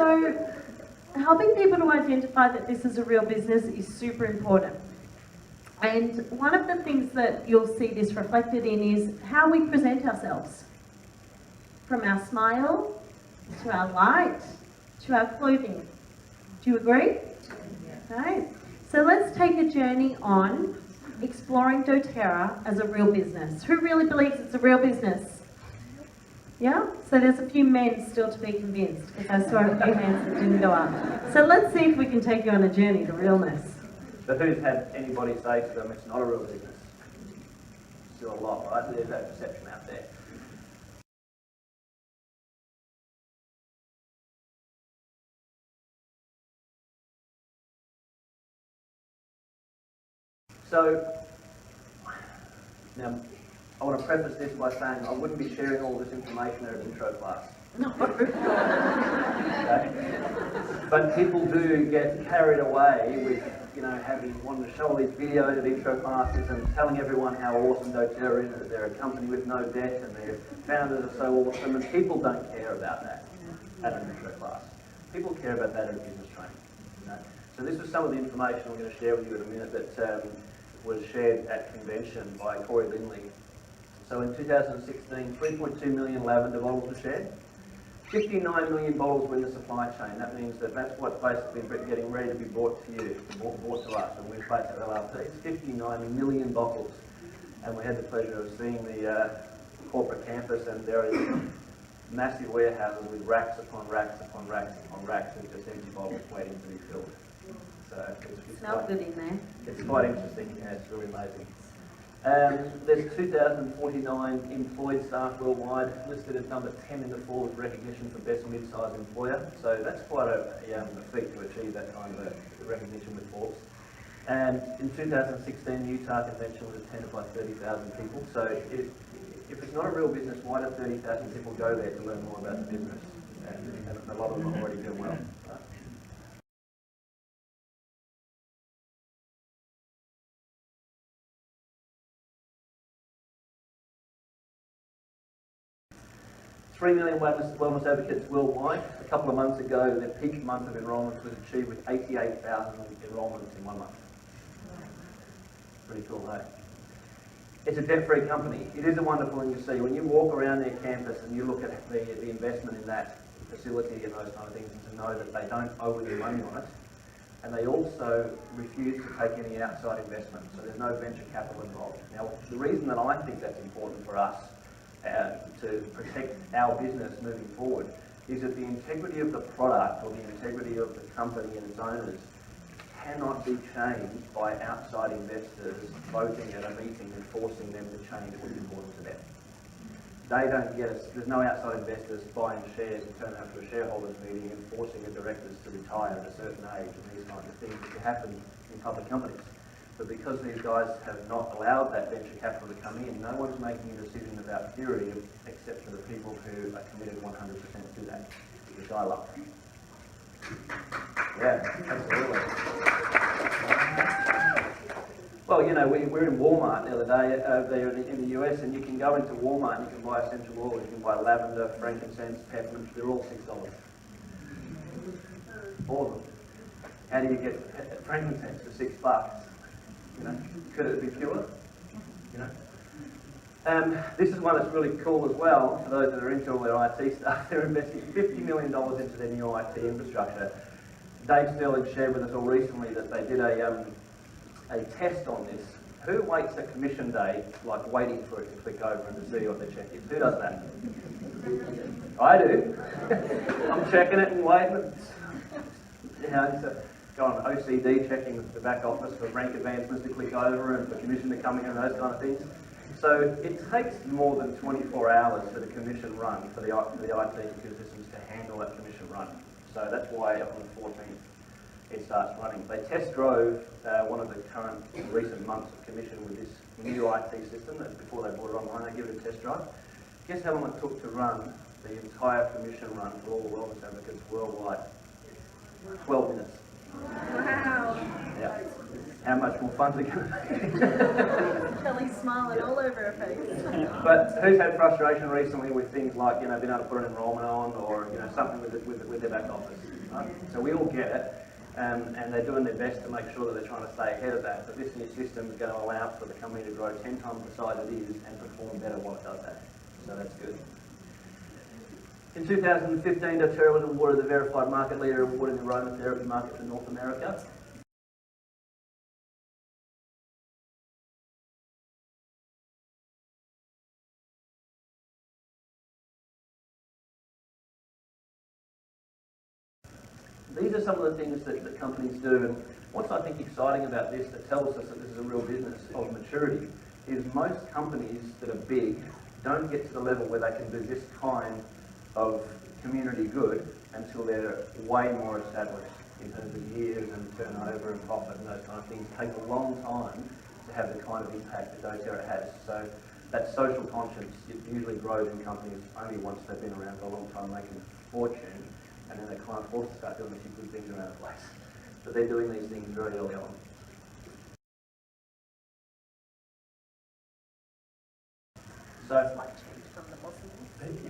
So, helping people to identify that this is a real business is super important. And one of the things that you'll see this reflected in is how we present ourselves. From our smile, to our light, to our clothing. Do you agree? Okay. So let's take a journey on exploring doTERRA as a real business. Who really believes it's a real business? Yeah? So there's a few men still to be convinced, because I saw a few hands that didn't go up. So let's see if we can take you on a journey to realness. But who's had anybody say to them it's not a real business? Still a lot, right? There's that perception out there. So, now, I want to preface this by saying I wouldn't be sharing all this information at an intro class. No. Okay? But people do get carried away with, wanting to show all these videos of intro classes and telling everyone how awesome doTERRA is, that they're a company with no debt and their founders are so awesome, and people don't care about that at an intro class. People care about that at a business training. So this was some of the information I'm going to share with you in a minute that was shared at convention by Corey Lindley. So in 2016, 3.2 million lavender bottles were shared. 59 million bottles were in the supply chain. That means that's what's basically getting ready to be brought to you, brought to us, and we're based at LRP. It's 59 million bottles. And we had the pleasure of seeing the corporate campus, and there are massive warehouses with racks upon racks upon racks upon racks of just empty bottles waiting to be filled. So it's Smells good in there. It's quite interesting. Yeah, it's really amazing. There's 2,049 employed staff worldwide, listed as number 10 in the Forbes recognition for best mid-sized employer. So that's quite a feat to achieve that kind of a recognition with Forbes. And in 2016, the Utah convention was attended by 30,000 people. So if it's not a real business, why do 30,000 people go there to learn more about the business? And a lot of them are already doing well. $3 million wellness advocates worldwide. A couple of months ago, their peak month of enrolments was achieved with 88,000 enrolments in 1 month. Pretty cool, hey? It's a debt-free company. It is a wonderful thing to see. When you walk around their campus and you look at the investment in that facility and those kind of things, and to know that they don't owe any money on it, and they also refuse to take any outside investment, so there's no venture capital involved. Now, the reason that I think that's important for us to protect our business moving forward is that the integrity of the product or the integrity of the company and its owners cannot be changed by outside investors voting at a meeting and forcing them to change what's important to them. They don't get us, there's no outside investors buying shares and turning up to a shareholders meeting and forcing the directors to retire at a certain age and these kinds of things that happen in public companies. But because these guys have not allowed that venture capital to come in, no one's making a decision about theory except for the people who are committed 100% to that, which I love. Yeah, absolutely. Well, we're in Walmart the other day there in the US, and you can go into Walmart and you can buy essential oils, you can buy lavender, frankincense, peppermint, they're all $6. All of them. How do you get frankincense for $6? Could it be pure? This is one that's really cool as well, for those that are into all their IT stuff. They're investing $50 million into their new IT infrastructure. Dave Sterling shared with us all recently that they did a test on this. Who waits at commission day, like waiting for it to click over and to see what the check is? Who does that? I do. I'm checking it and waiting. Go on OCD, checking the back office for rank advancements to click over and for commission to come in and those kind of things. So it takes more than 24 hours for the commission run for the IT systems to handle that commission run. So that's why on the 14th it starts running. They test drove one of the current recent months of commission with this new IT system before they brought it online. They give it a test drive. Guess how long it took to run the entire commission run for all the wellness advocates worldwide? 12 minutes. Wow. Yeah. How much more fun is it going to be? Kelly's smiling all over her face. But who's had frustration recently with things like, being able to put an enrolment on or, something with their back office? Right? So we all get it, and they're doing their best to make sure that they're trying to stay ahead of that. But this new system is going to allow for the company to grow 10 times the size it is and perform better while it does that. So that's good. In 2015, doTERRA was awarded the Verified Market Leader Award in the aromatherapy market for North America. These are some of the things that companies do, and what's I think exciting about this that tells us that this is a real business of maturity is most companies that are big don't get to the level where they can do this kind of community good until they're way more established in terms of years and turnover and profit and those kind of things. It takes a long time to have the kind of impact that doTERRA has. So that social conscience, it usually grows in companies only once they've been around for a long time making a fortune, and then they're kind of forced to start doing a few good things around the place. But they're doing these things very early on. So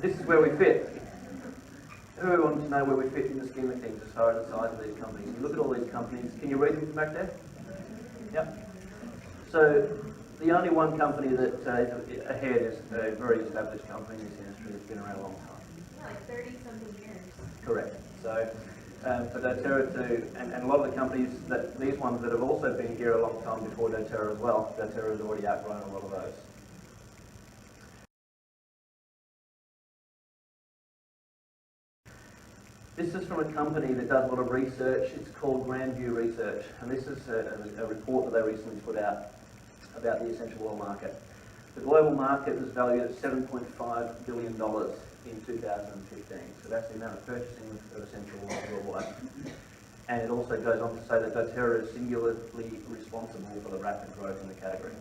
this is where we fit. Everyone wants to know where we fit in the scheme of things as far as the size of these companies. You look at all these companies, can you read them from back there? Yep. So the only one company that is ahead is a very established company in this industry that's been around a long time. Yeah, like 30-something years. Correct. So for doTERRA too, and a lot of the companies, these ones that have also been here a long time before doTERRA as well, doTERRA has already outgrown a lot of those. This is from a company that does a lot of research. It's called Grandview Research, and this is a report that they recently put out about the essential oil market. The global market was valued at $7.5 billion in 2015, so that's the amount of purchasing of essential oil worldwide. And it also goes on to say that doTERRA is singularly responsible for the rapid growth in the category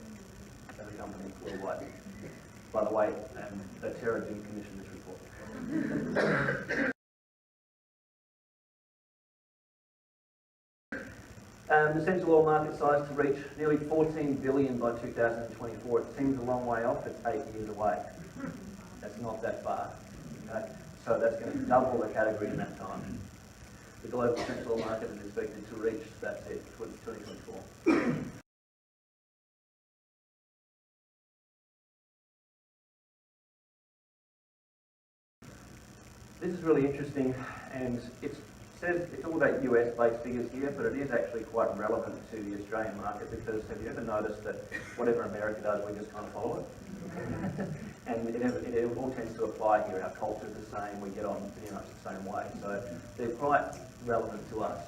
as a company worldwide. By the way, doTERRA didn't commission this report. The essential oil market size to reach nearly 14 billion by 2024. It seems a long way off, it's 8 years away. That's not that far. Okay? So that's going to double the category in that time. The global essential oil market is expected to reach, that's it, 2024. This is really interesting, and it says it's all about US-based figures here, but it is actually quite relevant to the Australian market, because have you ever noticed that whatever America does, we just kind of follow it? And it all tends to apply here. Our culture is the same, we get on pretty much the same way. So they're quite relevant to us.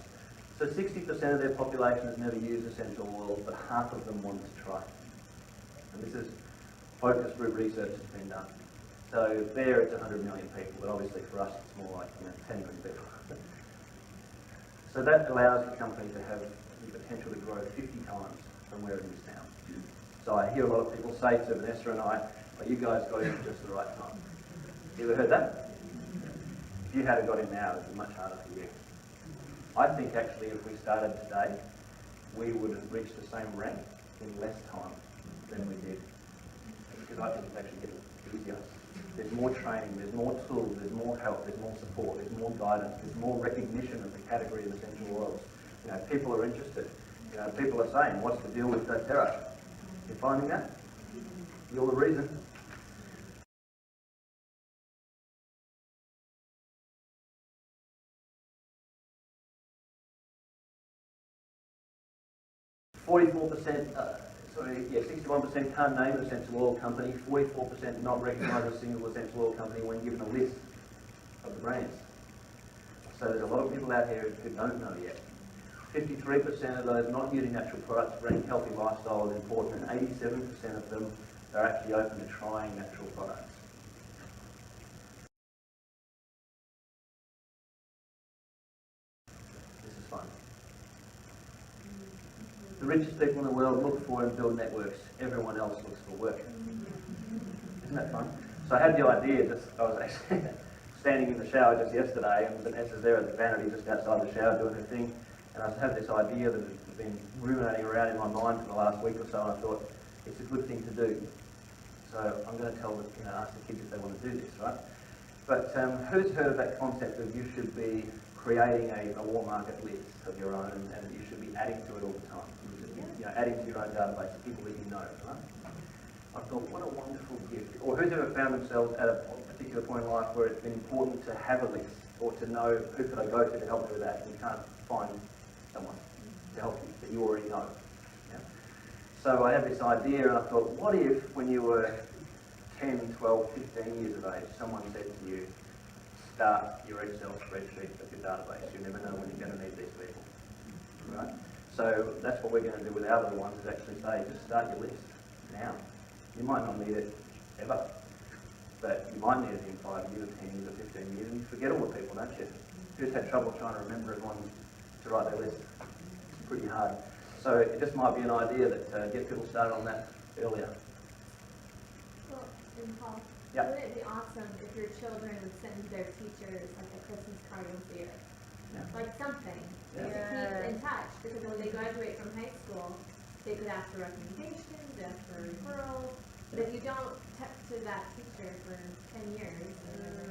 So 60% of their population has never used essential oils, but half of them want to try. And this is focus group research that's been done. So there it's 100 million people, but obviously for us it's more like 10 million people. So that allows the company to have the potential to grow 50 times from where it is now. So I hear a lot of people say to Vanessa and I, well, you guys got in at just the right time. You ever heard that? If you had got in now, it would be much harder for you. I think actually if we started today, we would have reached the same rank in less time than we did. Because I think it's actually getting easier. There's more training, there's more tools, there's more help, there's more support, there's more guidance, there's more recognition of the category of essential oils. You know, people are interested. You know, people are saying, what's the deal with doTERRA? You're finding that? You're the reason. Sorry, 61% can't name an essential oil company, 44% not recognise a single essential oil company when given a list of the brands. So there's a lot of people out here who don't know yet. 53% of those not using natural products rank healthy lifestyle as important, and 87% of them are actually open to trying natural products. This is fun. The richest people in the world look for and build networks. Everyone else looks for work. Isn't that fun? So I had the idea, I was actually standing in the shower just yesterday, and Vanessa's there at the vanity just outside the shower doing her thing, and I had this idea that had been ruminating around in my mind for the last week or so, and I thought, it's a good thing to do. So I'm going to ask the kids if they want to do this, right? But who's heard of that concept of you should be creating a warm market list of your own, and you should be adding to it all the time. You know, adding to your own database of people that you know, right? I thought, what a wonderful gift. Or who's ever found themselves at a particular point in life where it's been important to have a list, or to know who could I go to help me with that, and you can't find someone to help you that you already know. Yeah? So I had this idea, and I thought, what if when you were 10, 12, 15 years of age, someone said to you, start your Excel spreadsheet of your database. You never know when you're going to need these people, right? So that's what we're going to do with our little ones, is actually say, just start your list now. You might not need it ever, but you might need it in 5 years, or 10 years, or 15 years, and you forget all the people, don't you? You just had trouble trying to remember everyone to write their list. It's pretty hard. So it just might be an idea that get people started on that earlier. Well, and Paul, Yep. wouldn't it be awesome if your children would send their teachers like a Christmas card once a year? Yeah. Like something Yeah. to keep in touch, because when they graduate from high school, they could ask for recommendations, ask for referrals. But if you don't talk to that teacher for 10 years, or